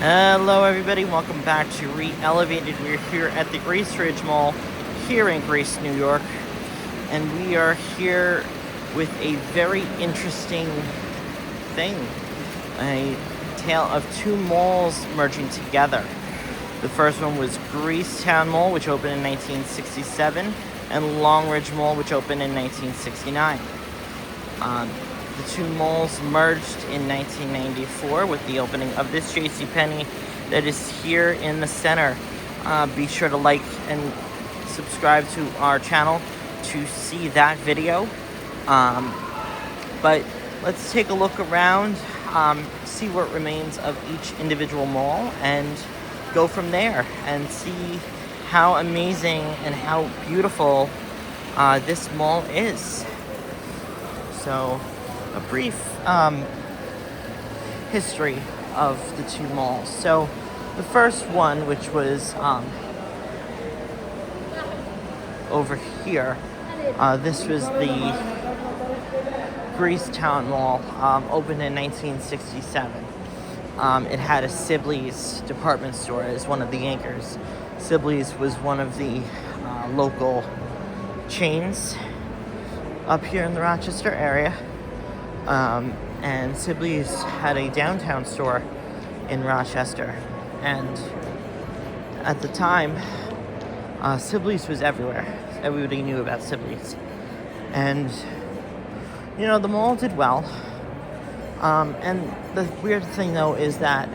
Hello everybody, welcome back to Re-Elevated. We're here at the Greece Mall here in Greece, New York. And we are here with a very interesting thing. A tale of two malls merging together. The first one was Greece Towne Mall, which opened in 1967, and Longridge Mall, which opened in 1969. The two malls merged in 1994 with the opening of this JCPenney that is here in the center. Be sure to like and subscribe to our channel to see that video. But let's take a look around, see what remains of each individual mall, and go from there and see how amazing and how beautiful this mall is. So, a brief history of the two malls. So the first one, which was over here, this was the Greece Towne Mall, opened in 1967. It had a Sibley's department store as one of the anchors. Sibley's was one of the local chains up here in the Rochester area. And Sibley's had a downtown store in Rochester. And at the time, Sibley's was everywhere. Everybody knew about Sibley's. And, you know, the mall did well. And the weird thing, though, is that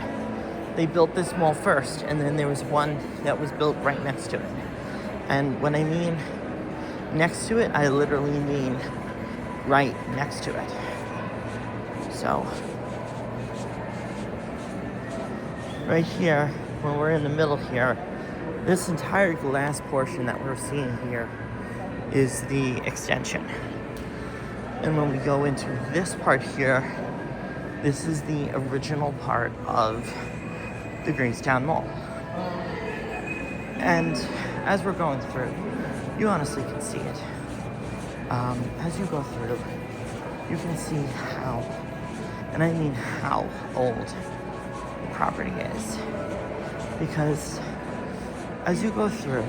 they built this mall first, and then there was one that was built right next to it. And when I mean next to it, I literally mean right next to it. So, right here, when we're in the middle here, this entire glass portion that we're seeing here is the extension. And when we go into this part here, this is the original part of the Greece Towne Mall. And as we're going through, you honestly can see it. As you go through, you can see how, and I mean how old the property is. Because as you go through,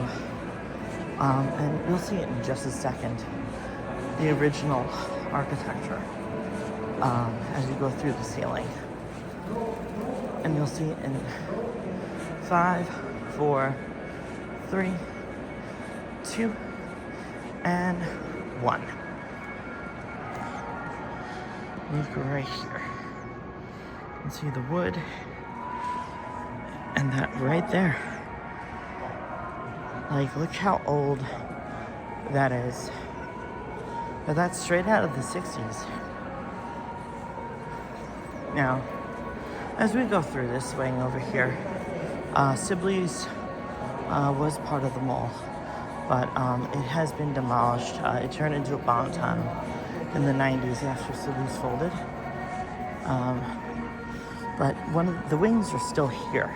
and you'll see it in just a second, the original architecture, as you go through the ceiling. And you'll see it in 5, 4, 3, 2, and 1. Look right here. You can see the wood, and that right there. Like, look how old that is. But that's straight out of the 60s. Now, as we go through this wing over here, Sibley's was part of the mall, but it has been demolished. It turned into a bomb tunnel in the 90s after Sibley's folded. But one of the wings are still here.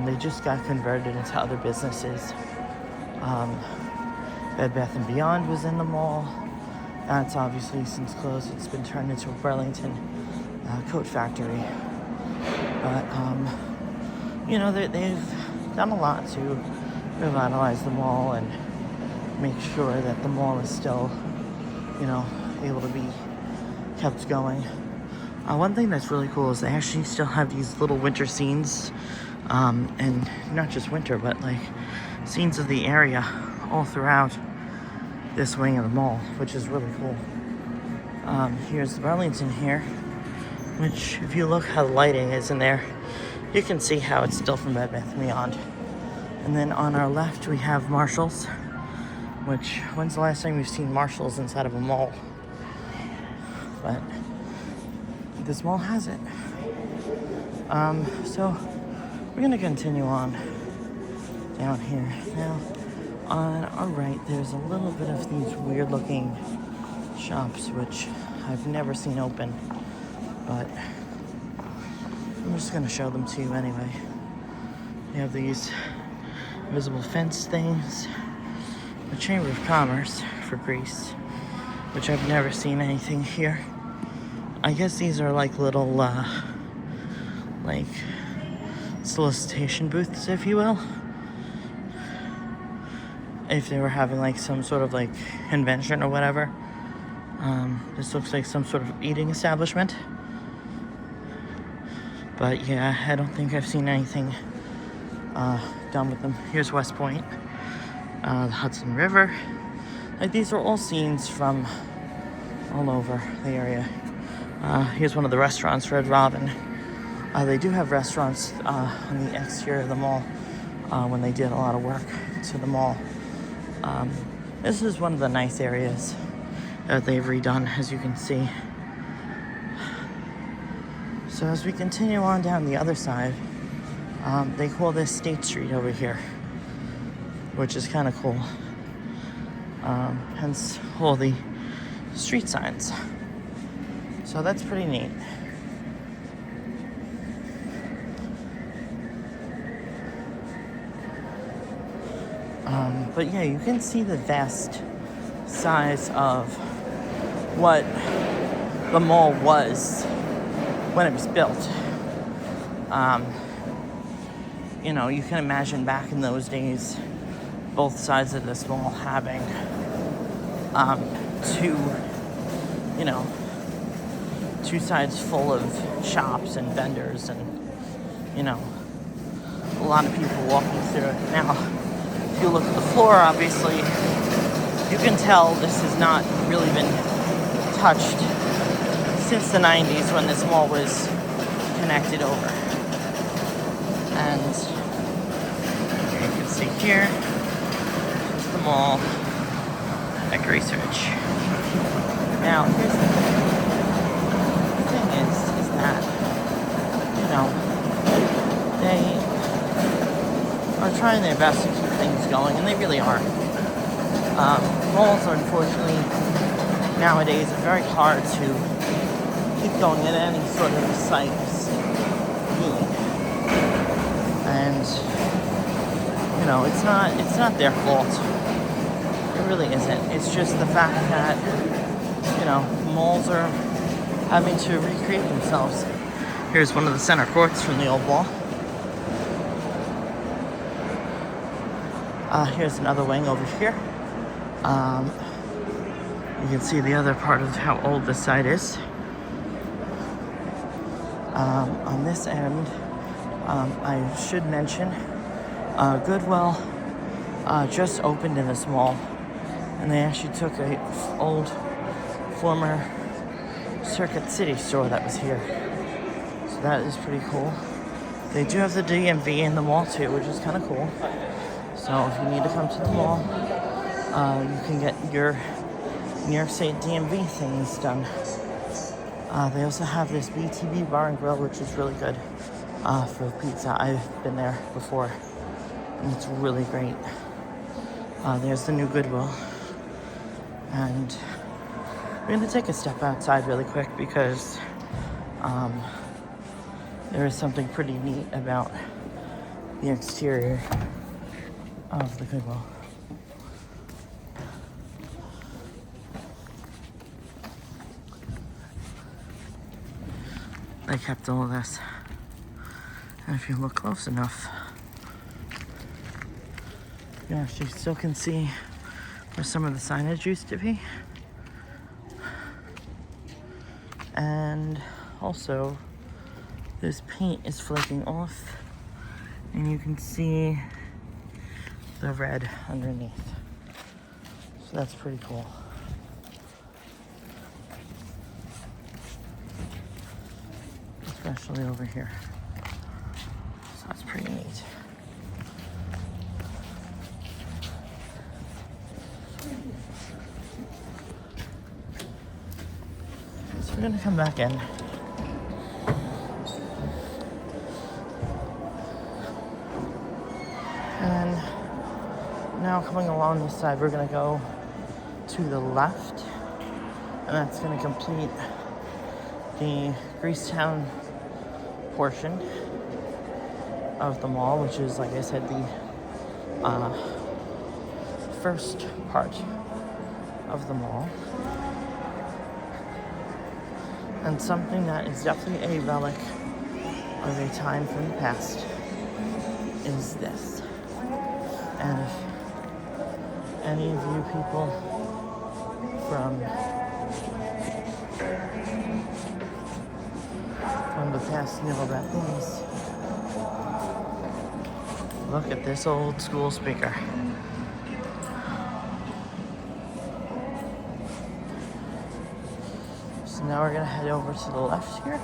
They just got converted into other businesses. Bed Bath & Beyond was in the mall. That's obviously since closed. It's been turned into a Burlington coat factory. But, you know, they've done a lot to revitalize the mall and make sure that the mall is still, you know, able to be kept going. One thing that's really cool is they actually still have these little winter scenes, and not just winter, but like scenes of the area all throughout this wing of the mall, which is really cool. Here's the Burlington here, which if you look how the lighting is in there, you can see how it's still from Bed Bath & Beyond. And then on our left we have Marshall's, which, when's the last time you've seen Marshall's inside of a mall? But this mall has it. So we're gonna continue on down here. Now, on our right, there's a little bit of these weird looking shops, which I've never seen open, but I'm just gonna show them to you anyway. You have these invisible fence things, the Chamber of Commerce for Greece, which I've never seen anything here. I guess these are like little, like solicitation booths, if you will. If they were having like some sort of like convention or whatever. This looks like some sort of eating establishment. But yeah, I don't think I've seen anything done with them. Here's West Point, the Hudson River. Like, these are all scenes from all over the area. Here's one of the restaurants, Red Robin. They do have restaurants on the exterior of the mall when they did a lot of work to the mall. This is one of the nice areas that they've redone, as you can see. So as we continue on down the other side, they call this State Street over here, which is kind of cool. Hence all the street signs. So that's pretty neat. But yeah, you can see the vast size of what the mall was when it was built. You know, you can imagine back in those days, both sides of this mall having two sides full of shops and vendors and, you know, a lot of people walking through it. Now, if you look at the floor, obviously, you can tell this has not really been touched since the 90s when this mall was connected over. And you can see here, this is the mall at Greece Ridge. Now, here's the thing is that, you know, they are trying their best to keep things going, and they really are. Malls, unfortunately, nowadays are very hard to keep going at any sort of site need. And, you know, it's not their fault. It really isn't. It's just the fact that, you know, malls are having to recreate themselves. Here's one of the center courts from the old mall. Here's another wing over here. You can see the other part of how old this site is. On this end, I should mention, Goodwill just opened in this mall, and they actually took a old former Circuit City store that was here. So that is pretty cool. They do have the DMV in the mall too, which is kind of cool. So if you need to come to the mall, you can get your New York State DMV things done. They also have this BTB Bar and Grill, which is really good for pizza. I've been there before, and it's really great. There's the new Goodwill. And we're going to take a step outside really quick because there is something pretty neat about the exterior of the Goodwill. They kept all of this. And if you look close enough, you actually still can see where some of the signage used to be. And also, this paint is flaking off, and you can see the red underneath. So that's pretty cool. Especially over here. So that's pretty neat. So we're gonna come back in. And now coming along this side, we're gonna go to the left, and that's gonna complete the Greece Towne portion of the mall, which is, like I said, the first part of the mall, and something that is definitely a relic of a time from the past. is this. And if any of you people from the past know about these, look at this old school speaker. So now we're gonna head over to the left here.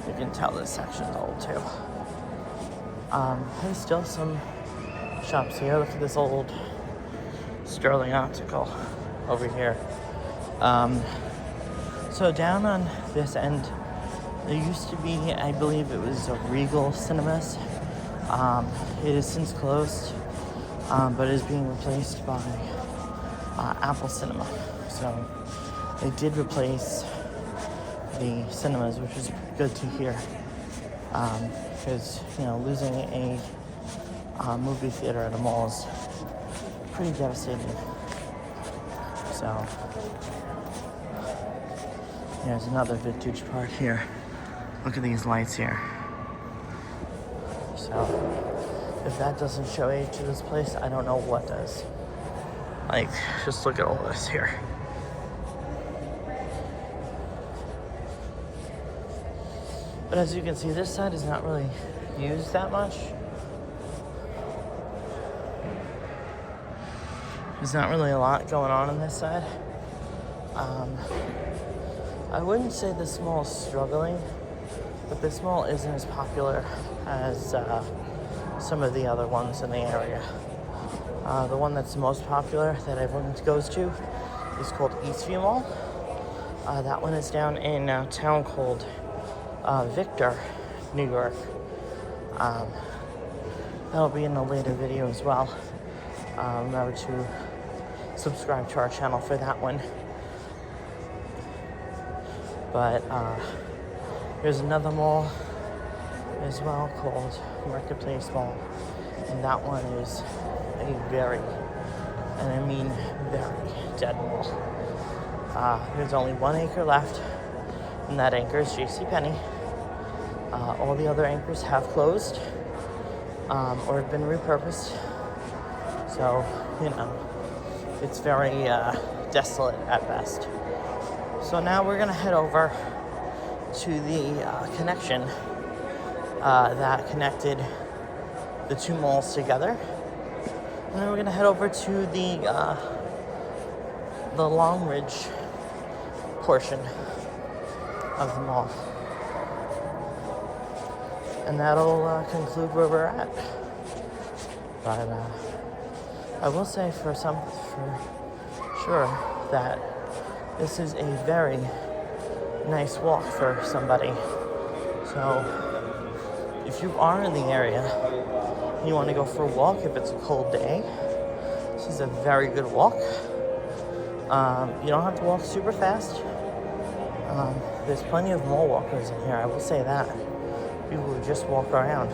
You can tell this section's old too. There's still some shops here. Look at this old Sterling Optical over here. So down on this end, there used to be, I believe it was a Regal Cinemas. It is since closed, but is being replaced by Apple Cinema. So they did replace the cinemas, which is good to hear, because losing a movie theater at a mall is pretty devastating. So there's another vintage part here. Look at these lights here. So if that doesn't show age to this place, I don't know what does. Like, just look at all this here. But as you can see, this side is not really used that much. There's not really a lot going on this side. I wouldn't say this mall is struggling, but this mall isn't as popular as some of the other ones in the area. The one that's the most popular that everyone goes to is called Eastview Mall. That one is down in a town called Victor, New York. That'll be in a later video as well. Remember to subscribe to our channel for that one. But there's another mall as well called Marketplace Mall, and that one is a very, and I mean very, dead mall. There's only 1 acre left, and that anchor is JCPenney. All the other anchors have closed or have been repurposed. So, it's very desolate at best. So now we're gonna head over to the connection that connected the two malls together. And then we're gonna head over to the Long Ridge portion of the mall. And that'll conclude where we're at. But I will say for sure that this is a very nice walk for somebody. So if you are in the area and you want to go for a walk, if it's a cold day, this is a very good walk. You don't have to walk super fast. There's plenty of mall walkers in here, I will say that. People who just walk around.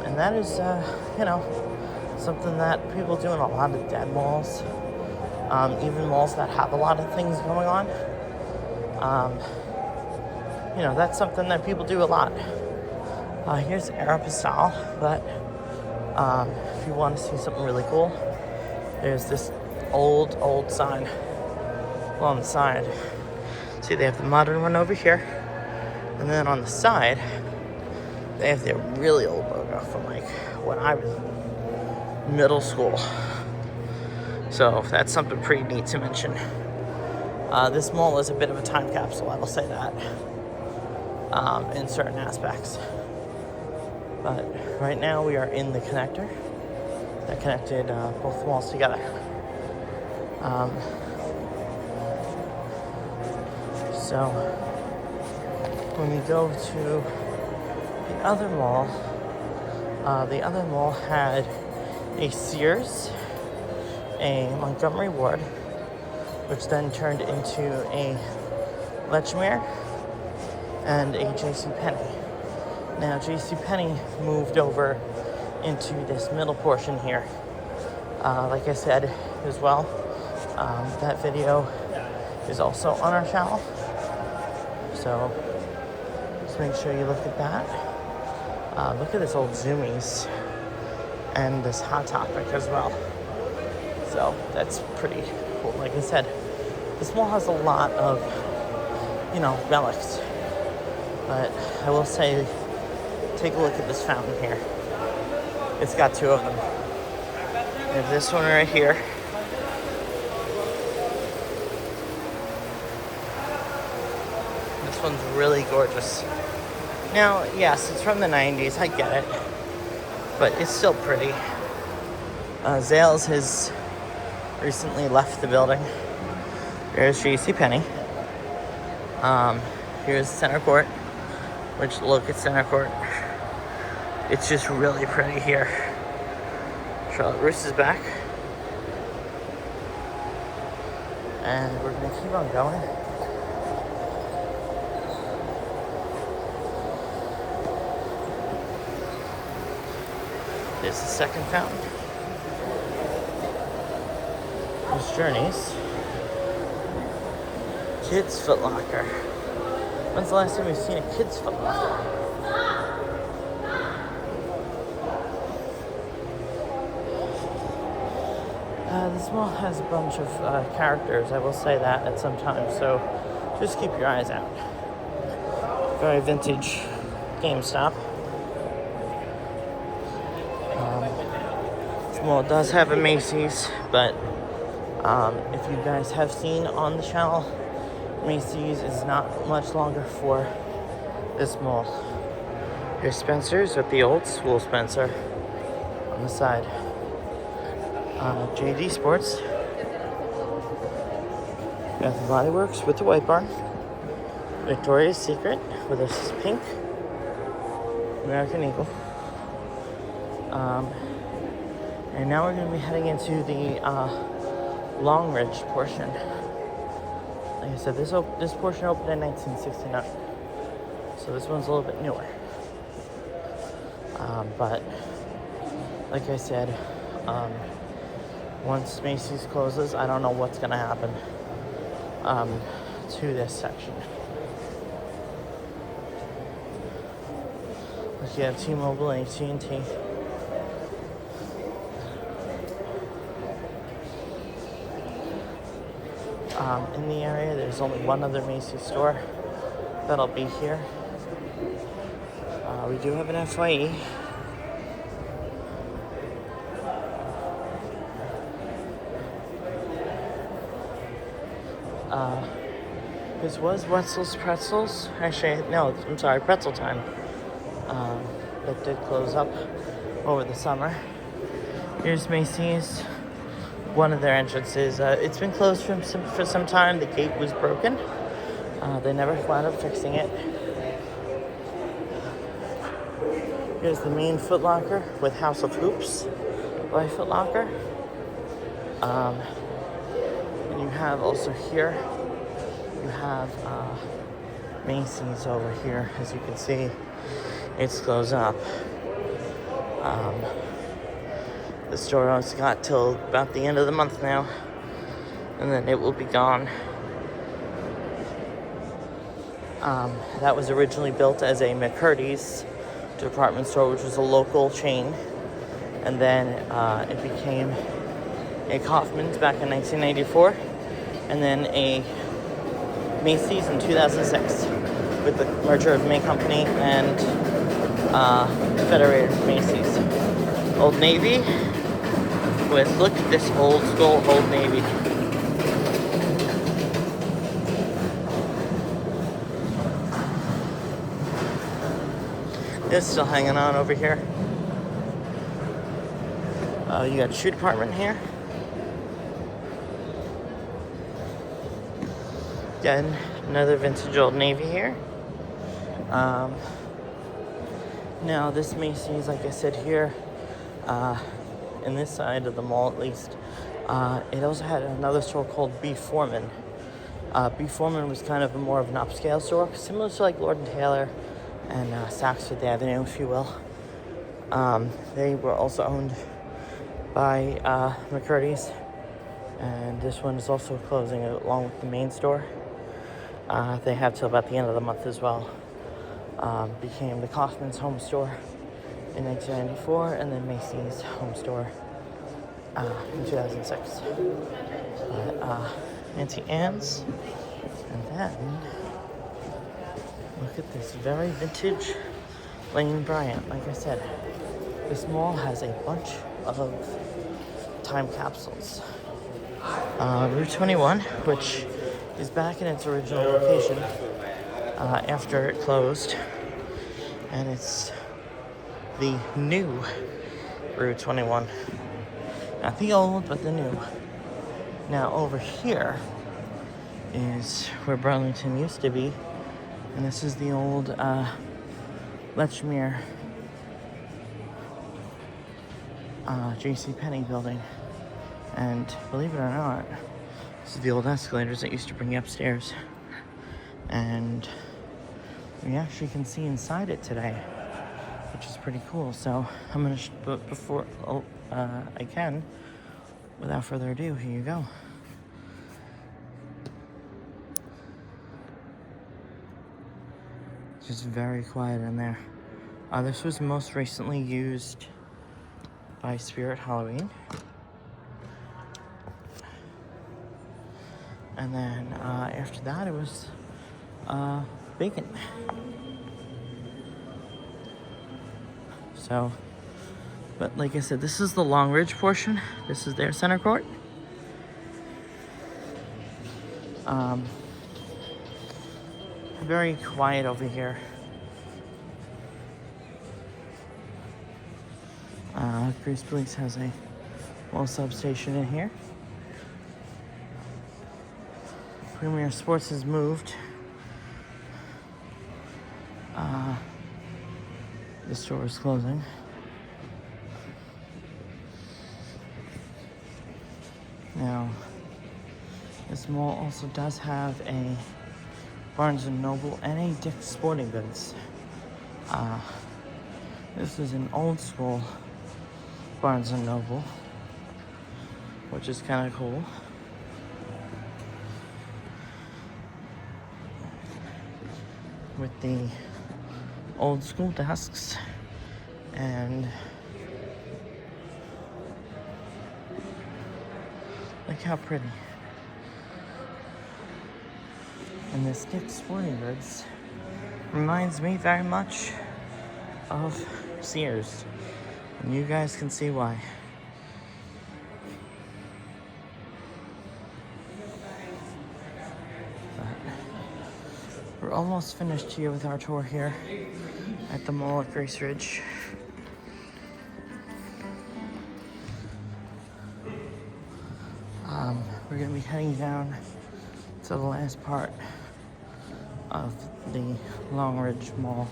And that is, something that people do in a lot of dead malls. Even malls that have a lot of things going on. That's something that people do a lot. Here's Aeropostale, but if you want to see something really cool, there's this old sign on the side. See, they have the modern one over here, and then on the side, they have their really old logo from like when I was in middle school. So that's something pretty neat to mention. This mall is a bit of a time capsule, I will say that, in certain aspects. But right now we are in the connector that connected both malls together. So when we go to the other mall had a Sears, a Montgomery Ward, which then turned into a Lechmere, and a JCPenney. Now JCPenney moved over into this middle portion here. Like I said as well, that video is also on our channel. So Just make sure you look at that. Look at this old Zoomies and this Hot Topic as well. So that's pretty cool. Like I said, this mall has a lot of, relics. But I will say, take a look at this fountain here. It's got two of them. We have this one right here. This one's really gorgeous. Now, yes, it's from the 90s, I get it. But it's still pretty. Zales has recently left the building. There's JCPenney. Here's Center Court, which look at Center Court. It's just really pretty here. Charlotte Russe is back. And we're gonna keep on going. There's the second fountain. There's Journeys. Kids Foot Locker. When's the last time we've seen a Kids Foot Locker? This mall has a bunch of characters, I will say that at some time, so just keep your eyes out. Very vintage GameStop. This mall does have a Macy's, but if you guys have seen on the channel, Macy's is not much longer for this mall. Here's Spencer's with the old school Spencer on the side. JD Sports. Bath and Body Works with the White Barn. Victoria's Secret with this pink. American Eagle. And now we're going to be heading into the Long Ridge portion. Like I said, this portion opened in 1969. So this one's a little bit newer. But like I said, once Macy's closes, I don't know what's going to happen to this section. Like you have T-Mobile and AT&T. In the area, there's only one other Macy's store that'll be here. We do have an FYE. This was Wetzel's Pretzels. Actually, no, I'm sorry, Pretzel Time. That did close up over the summer. Here's Macy's. One of their entrances. It's been closed for some time. The gate was broken. They never wound up fixing it. Here's the main Foot Locker with House of Hoops by Foot Locker. And you have also here, you have Macy's over here. As you can see, it's closed up. The store has got till about the end of the month now, and then it will be gone. That was originally built as a McCurdy's department store, which was a local chain, and then it became a Kaufman's back in 1994, and then a Macy's in 2006 with the merger of May Company and Federated Macy's. Old Navy with, look at this old school Old Navy. It's still hanging on over here. You got shoe department here. Again, another vintage Old Navy here. Now this Macy's, like I said here, in this side of the mall at least, it also had another store called B.Forman. B.Forman was kind of more of an upscale store, similar to like Lord & Taylor and Saks Fifth Avenue, if you will. They were also owned by McCurdy's, and this one is also closing along with the main store. They have till about the end of the month as well. became the Kaufman's home store in 1994, and then Macy's home store in 2006. Auntie Anne's, and then look at this very vintage Lane Bryant. Like I said, this mall has a bunch of time capsules. Route 21, which is back in its original location after it closed, and it's the new Route 21. Not the old, but the new. Now over here is where Burlington used to be, and this is the old Lechmere JCPenney building. And believe it or not, this is the old escalators that used to bring you upstairs. And we actually can see inside it today, which is pretty cool. So I'm gonna, but before I can, without further ado, here you go. It's just very quiet in there. This was most recently used by Spirit Halloween. And then after that, it was vacant. So, but like I said, this is the Long Ridge portion. This is their center court. Very quiet over here. Greece Police has a little substation in here. Premier Sports has moved. The store is closing. Now, this mall also does have a Barnes & Noble and a Dick's Sporting Goods. This is an old school Barnes & Noble, which is kind of cool. With the old school desks, and look how pretty. And this Dick's Sporting Goods reminds me very much of Sears, and you guys can see why. We're almost finished here with our tour here at the mall at Grace Ridge. We're going to be heading down to the last part of the Long Ridge Mall.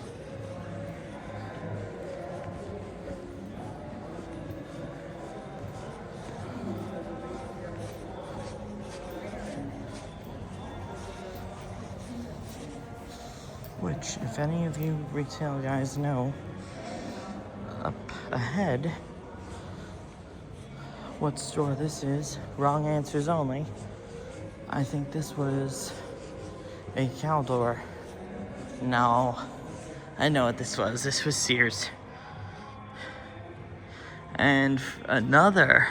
Which, if any of you retail guys know, up ahead, what store this is, wrong answers only. I think this was a Caldor. No, I know what this was. This was Sears. And another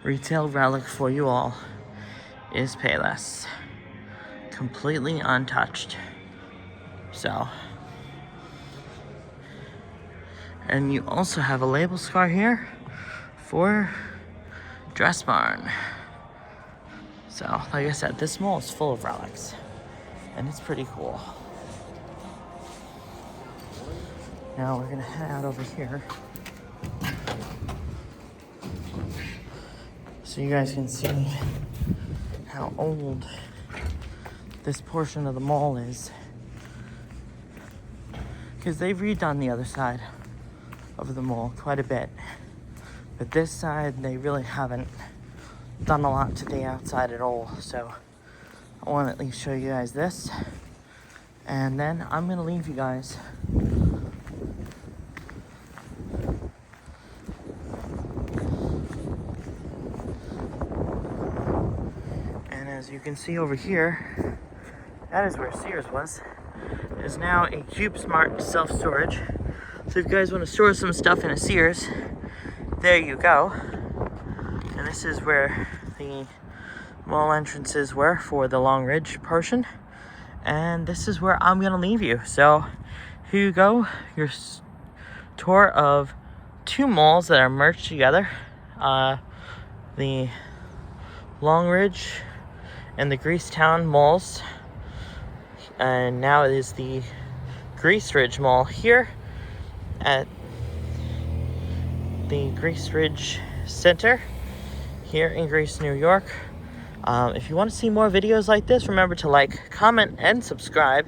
retail relic for you all is Payless. Completely untouched. So, and you also have a label scar here for Dress Barn. So, like I said, this mall is full of relics, and it's pretty cool. Now we're gonna head out over here so you guys can see how old this portion of the mall is. Because they've redone the other side of the mall quite a bit. But this side, they really haven't done a lot to the outside at all. So I want to at least show you guys this. And then I'm going to leave you guys. And as you can see over here, that is where Sears was. is now a CubeSmart self-storage. So if you guys want to store some stuff in a Sears, there you go. And this is where the mall entrances were for the Long Ridge portion. And this is where I'm going to leave you. So here you go, your tour of two malls that are merged together. The Long Ridge and the Greece Towne Malls. And now it is the Greece Ridge Mall here at the Greece Ridge Center here in Greece, New York. If you want to see more videos like this, remember to like, comment, and subscribe.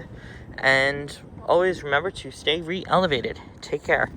And always remember to stay re-elevated. Take care.